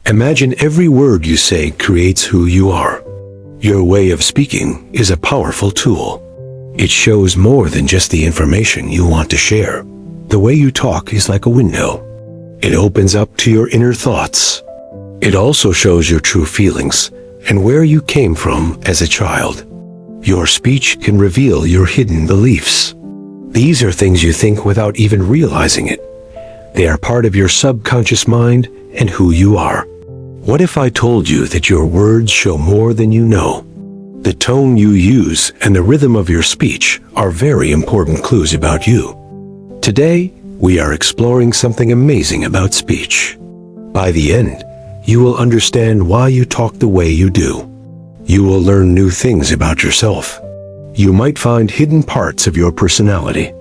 Imagine every word you say creates who you are. Your way of speaking is a powerful tool. It shows more than just the information you want to share. The way you talk is like a window. It opens up to your inner thoughts. It also shows your true feelings and where you came from as a child. Your speech can reveal your hidden beliefs. These are things you think without even realizing it. They are part of your subconscious mind and who you are. What if I told you that your words show more than you know? The tone you use and the rhythm of your speech are very important clues about you. Today, we are exploring something amazing about speech. By the end, you will understand why you talk the way you do. You will learn new things about yourself. You might find hidden parts of your personality.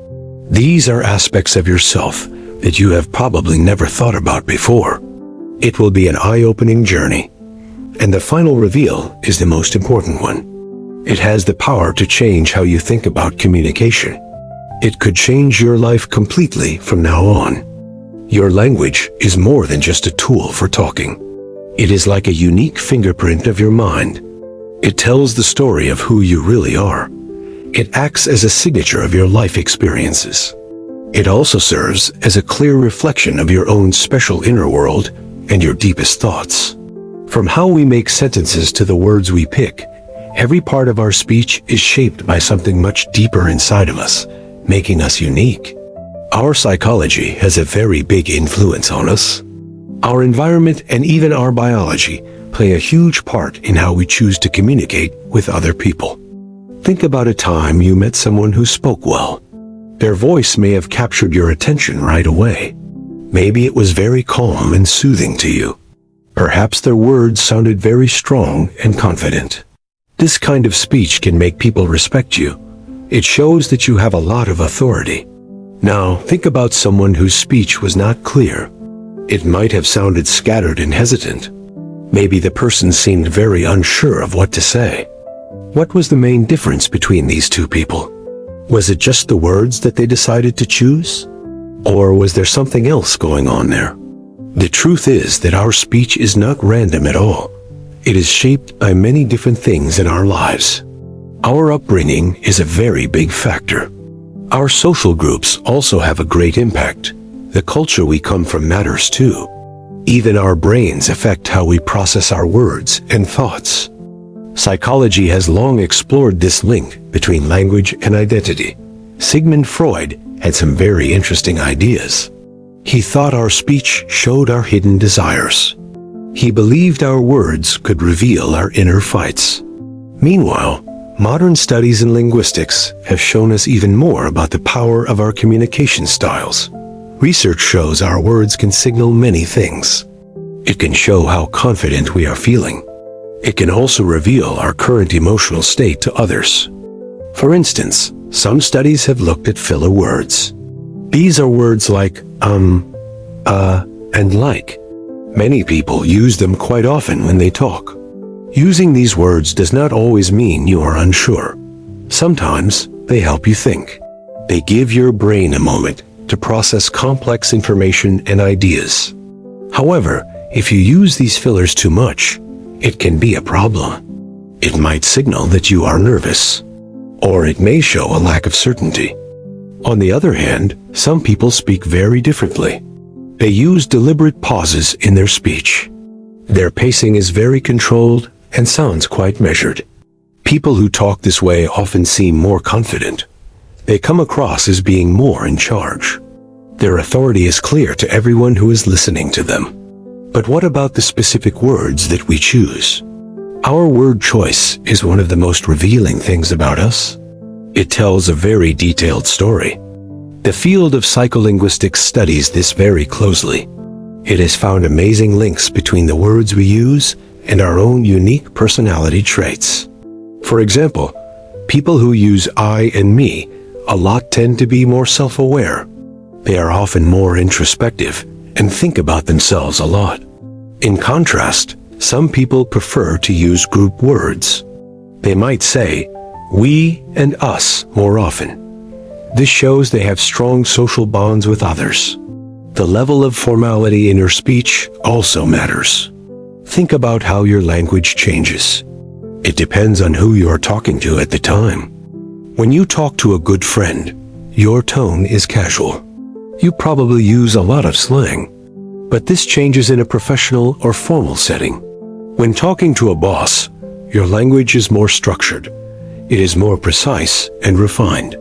These are aspects of yourself that you have probably never thought about before. It will be an eye-opening journey. And the final reveal is the most important one. It has the power to change how you think about communication. It could change your life completely from now on. Your language is more than just a tool for talking. It is like a unique fingerprint of your mind. It tells the story of who you really are. It acts as a signature of your life experiences. It also serves as a clear reflection of your own special inner world and your deepest thoughts. From how we make sentences to the words we pick, every part of our speech is shaped by something much deeper inside of us, making us unique. Our psychology has a very big influence on us. Our environment and even our biology play a huge part in how we choose to communicate with other people. Think about a time you met someone who spoke well. Their voice may have captured your attention right away. Maybe it was very calm and soothing to you. Perhaps their words sounded very strong and confident. This kind of speech can make people respect you. It shows that you have a lot of authority. Now, think about someone whose speech was not clear. It might have sounded scattered and hesitant. Maybe the person seemed very unsure of what to say. What was the main difference between these two people? Was it just the words that they decided to choose? Or was there something else going on there? The truth is that our speech is not random at all. It is shaped by many different things in our lives. Our upbringing is a very big factor. Our social groups also have a great impact. The culture we come from matters too. Even our brains affect how we process our words and thoughts. Psychology has long explored this link between language and identity. Sigmund Freud had some very interesting ideas. He thought our speech showed our hidden desires. He believed our words could reveal our inner fights. Meanwhile, modern studies in linguistics have shown us even more about the power of our communication styles. Research shows our words can signal many things. It can show how confident we are feeling. It can also reveal our current emotional state to others. For instance, some studies have looked at filler words. These are words like and like. Many people use them quite often when they talk. Using these words does not always mean you are unsure. Sometimes they help you think. They give your brain a moment to process complex information and ideas. However, if you use these fillers too much, it can be a problem. It might signal that you are nervous, or it may show a lack of certainty. On the other hand, some people speak very differently. They use deliberate pauses in their speech. Their pacing is very controlled and sounds quite measured. People who talk this way often seem more confident. They come across as being more in charge. Their authority is clear to everyone who is listening to them. But what about the specific words that we choose? Our word choice is one of the most revealing things about us. It tells a very detailed story. The field of psycholinguistics studies this very closely. It has found amazing links between the words we use and our own unique personality traits. For example, people who use I and me a lot tend to be more self-aware. They are often more introspective and think about themselves a lot. In contrast, some people prefer to use group words. They might say, we and us more often. This shows they have strong social bonds with others. The level of formality in your speech also matters. Think about how your language changes. It depends on who you are talking to at the time. When you talk to a good friend, your tone is casual. You probably use a lot of slang, but this changes in a professional or formal setting. When talking to a boss, your language is more structured. It is more precise and refined.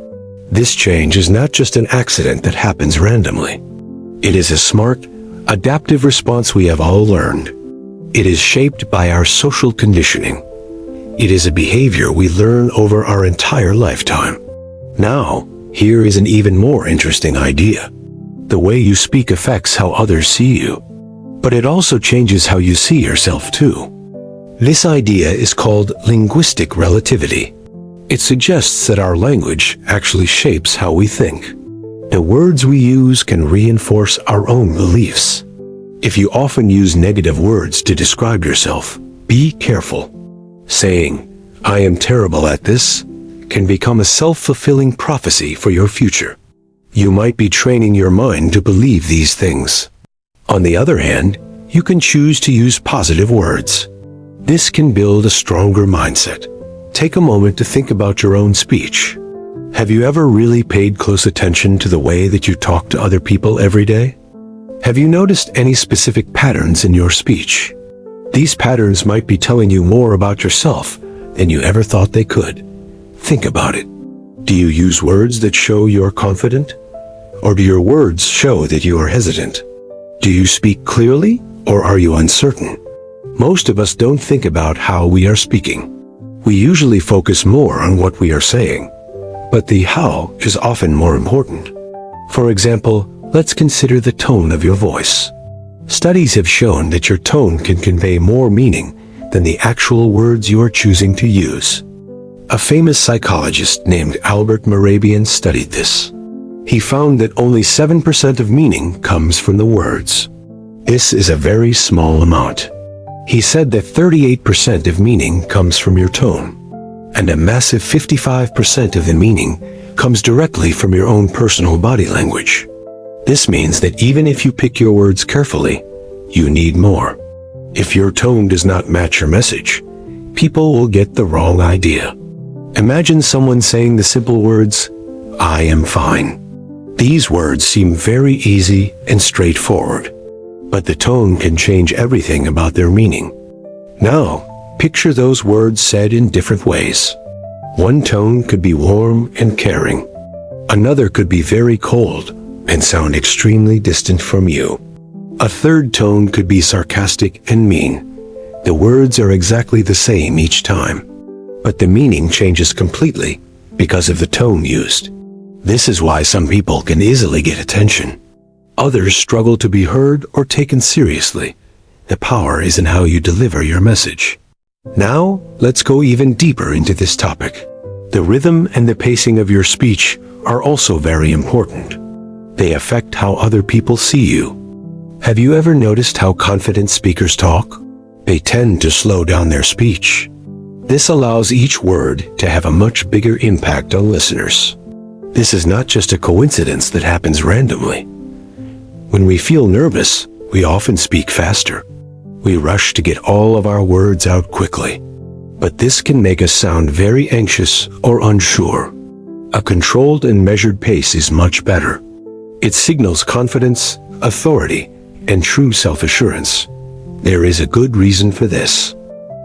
This change is not just an accident that happens randomly. It is a smart, adaptive response we have all learned. It is shaped by our social conditioning. It is a behavior we learn over our entire lifetime. Now, here is an even more interesting idea. The way you speak affects how others see you, but it also changes how you see yourself too. This idea is called linguistic relativity. It suggests that our language actually shapes how we think. The words we use can reinforce our own beliefs. If you often use negative words to describe yourself, be careful. Saying, "I am terrible at this," can become a self-fulfilling prophecy for your future. You might be training your mind to believe these things. On the other hand, you can choose to use positive words. This can build a stronger mindset. Take a moment to think about your own speech. Have you ever really paid close attention to the way that you talk to other people every day? Have you noticed any specific patterns in your speech? These patterns might be telling you more about yourself than you ever thought they could. Think about it. Do you use words that show you're confident? Or do your words show that you are hesitant? Do you speak clearly, or are you uncertain? Most of us don't think about how we are speaking. We usually focus more on what we are saying, but the how is often more important. For example, let's consider the tone of your voice. Studies have shown that your tone can convey more meaning than the actual words you are choosing to use. A famous psychologist named Albert Mehrabian studied this. He found that only 7% of meaning comes from the words. This is a very small amount. He said that 38% of meaning comes from your tone, and a massive 55% of the meaning comes directly from your own personal body language. This means that even if you pick your words carefully, you need more. If your tone does not match your message, people will get the wrong idea. Imagine someone saying the simple words, "I am fine." These words seem very easy and straightforward, but the tone can change everything about their meaning. Now, picture those words said in different ways. One tone could be warm and caring. Another could be very cold and sound extremely distant from you. A third tone could be sarcastic and mean. The words are exactly the same each time, but the meaning changes completely because of the tone used. This is why some people can easily get attention. Others struggle to be heard or taken seriously. The power is in how you deliver your message. Now, let's go even deeper into this topic. The rhythm and the pacing of your speech are also very important. They affect how other people see you. Have you ever noticed how confident speakers talk? They tend to slow down their speech. This allows each word to have a much bigger impact on listeners. This is not just a coincidence that happens randomly. When we feel nervous, we often speak faster. We rush to get all of our words out quickly. But this can make us sound very anxious or unsure. A controlled and measured pace is much better. It signals confidence, authority, and true self-assurance. There is a good reason for this.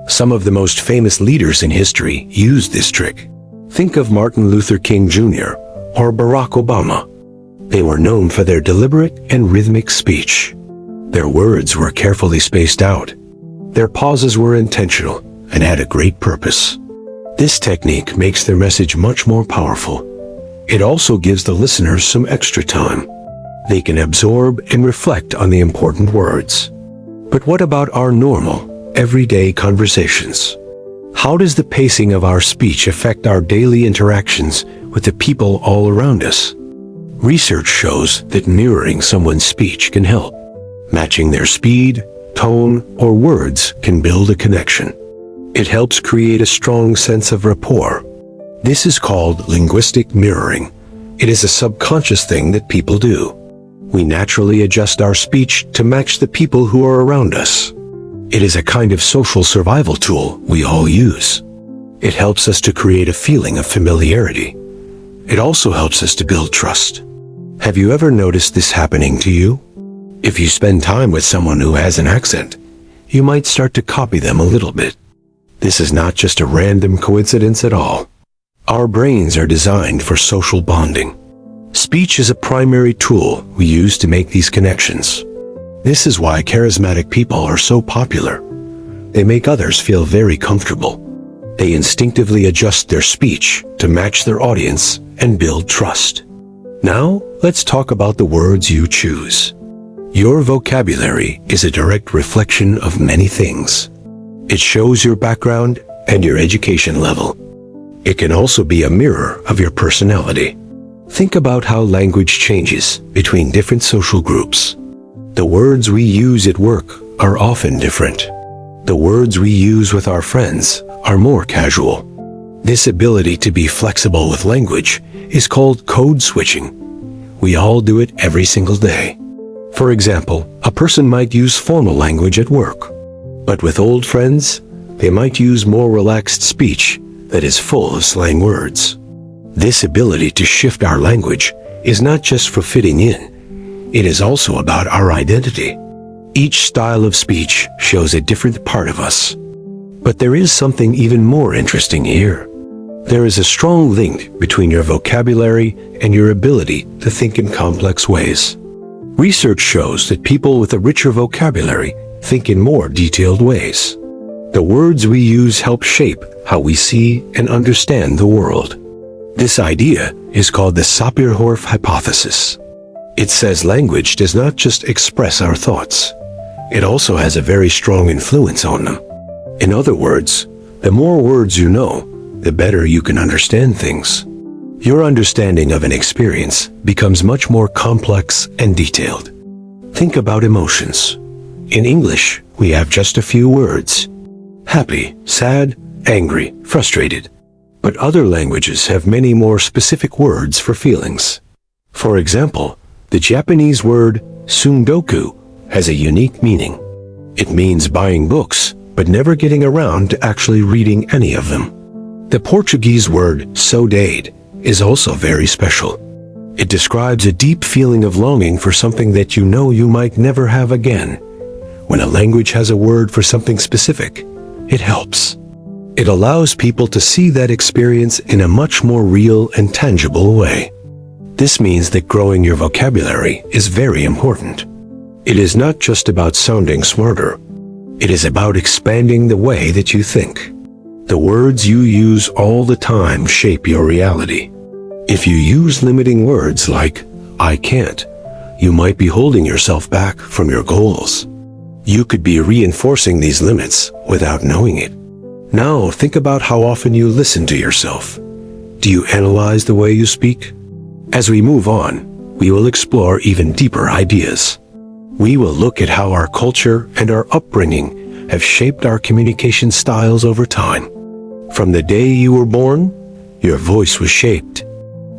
Some of the most famous leaders in history used this trick. Think of Martin Luther King Jr. or Barack Obama. They were known for their deliberate and rhythmic speech. Their words were carefully spaced out. Their pauses were intentional and had a great purpose. This technique makes their message much more powerful. It also gives the listeners some extra time. They can absorb and reflect on the important words. But what about our normal, everyday conversations? How does the pacing of our speech affect our daily interactions with the people all around us? Research shows that mirroring someone's speech can help. Matching their speed, tone, or words can build a connection. It helps create a strong sense of rapport. This is called linguistic mirroring. It is a subconscious thing that people do. We naturally adjust our speech to match the people who are around us. It is a kind of social survival tool we all use. It helps us to create a feeling of familiarity. It also helps us to build trust. Have you ever noticed this happening to you? If you spend time with someone who has an accent, you might start to copy them a little bit. This is not just a random coincidence at all. Our brains are designed for social bonding. Speech is a primary tool we use to make these connections. This is why charismatic people are so popular. They make others feel very comfortable. They instinctively adjust their speech to match their audience and build trust. Now, let's talk about the words you choose. Your vocabulary is a direct reflection of many things. It shows your background and your education level. It can also be a mirror of your personality. Think about how language changes between different social groups. The words we use at work are often different. The words we use with our friends are more casual. This ability to be flexible with language is called code switching. We all do it every single day. For example, a person might use formal language at work, but with old friends, they might use more relaxed speech that is full of slang words. This ability to shift our language is not just for fitting in, it is also about our identity. Each style of speech shows a different part of us. But there is something even more interesting here. There is a strong link between your vocabulary and your ability to think in complex ways. Research shows that people with a richer vocabulary think in more detailed ways. The words we use help shape how we see and understand the world. This idea is called the Sapir-Whorf hypothesis. It says language does not just express our thoughts. It also has a very strong influence on them. In other words, the more words you know, the better you can understand things. Your understanding of an experience becomes much more complex and detailed. Think about emotions. In English, we have just a few words: happy, sad, angry, frustrated. But other languages have many more specific words for feelings. For example, the Japanese word sundoku has a unique meaning. It means buying books, but never getting around to actually reading any of them. The Portuguese word saudade is also very special. It describes a deep feeling of longing for something that you know you might never have again. When a language has a word for something specific, it helps. It allows people to see that experience in a much more real and tangible way. This means that growing your vocabulary is very important. It is not just about sounding smarter. It is about expanding the way that you think. The words you use all the time shape your reality. If you use limiting words like "I can't," you might be holding yourself back from your goals. You could be reinforcing these limits without knowing it. Now think about how often you listen to yourself. Do you analyze the way you speak? As we move on, we will explore even deeper ideas. We will look at how our culture and our upbringing have shaped our communication styles over time. From the day you were born, your voice was shaped.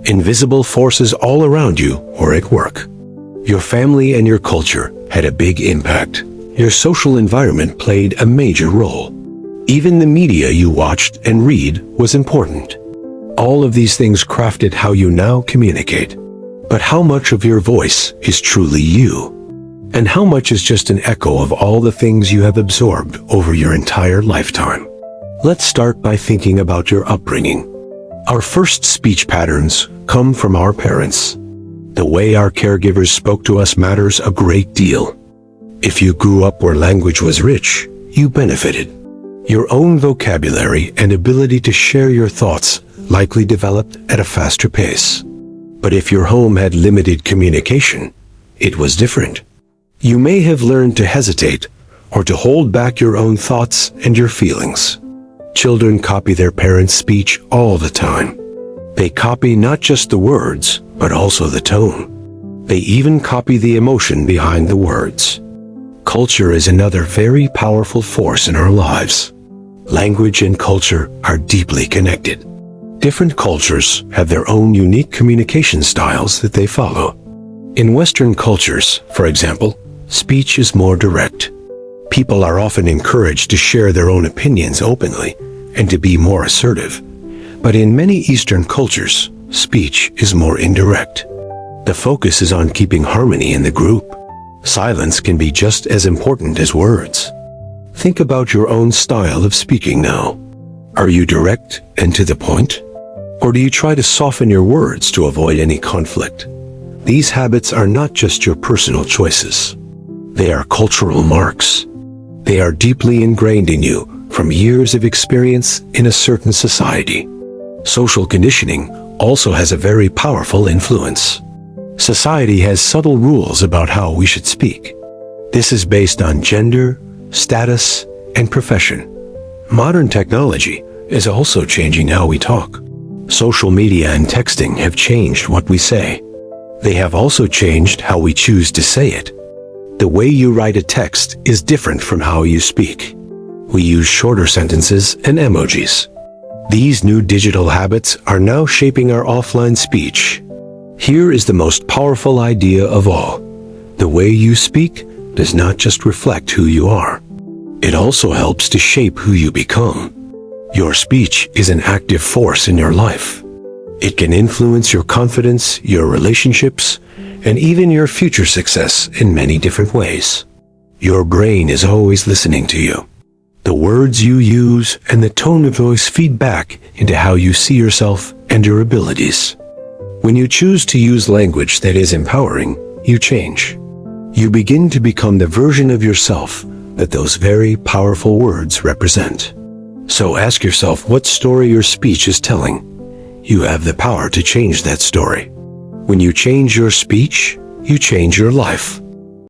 Invisible forces all around you were at work. Your family and your culture had a big impact. Your social environment played a major role. Even the media you watched and read was important. All of these things crafted how you now communicate. But how much of your voice is truly you? And how much is just an echo of all the things you have absorbed over your entire lifetime? Let's start by thinking about your upbringing. Our first speech patterns come from our parents. The way our caregivers spoke to us matters a great deal. If you grew up where language was rich, you benefited. Your own vocabulary and ability to share your thoughts likely developed at a faster pace. But if your home had limited communication, it was different. You may have learned to hesitate or to hold back your own thoughts and your feelings. Children copy their parents' speech all the time. They copy not just the words, but also the tone. They even copy the emotion behind the words. Culture is another very powerful force in our lives. Language and culture are deeply connected. Different cultures have their own unique communication styles that they follow. In Western cultures, for example, speech is more direct. People are often encouraged to share their own opinions openly and to be more assertive. But in many Eastern cultures, speech is more indirect. The focus is on keeping harmony in the group. Silence can be just as important as words. Think about your own style of speaking now. Are you direct and to the point? Or do you try to soften your words to avoid any conflict? These habits are not just your personal choices. They are cultural marks. They are deeply ingrained in you from years of experience in a certain society. Social conditioning also has a very powerful influence. Society has subtle rules about how we should speak. This is based on gender, status, and profession. Modern technology is also changing how we talk. Social media and texting have changed what we say. They have also changed how we choose to say it. The way you write a text is different from how you speak. We use shorter sentences and emojis. These new digital habits are now shaping our offline speech. Here is the most powerful idea of all. The way you speak does not just reflect who you are. It also helps to shape who you become. Your speech is an active force in your life. It can influence your confidence, your relationships, and even your future success in many different ways. Your brain is always listening to you. The words you use and the tone of voice feed back into how you see yourself and your abilities. When you choose to use language that is empowering, you change. You begin to become the version of yourself that those very powerful words represent. So ask yourself what story your speech is telling. You have the power to change that story. When you change your speech, you change your life.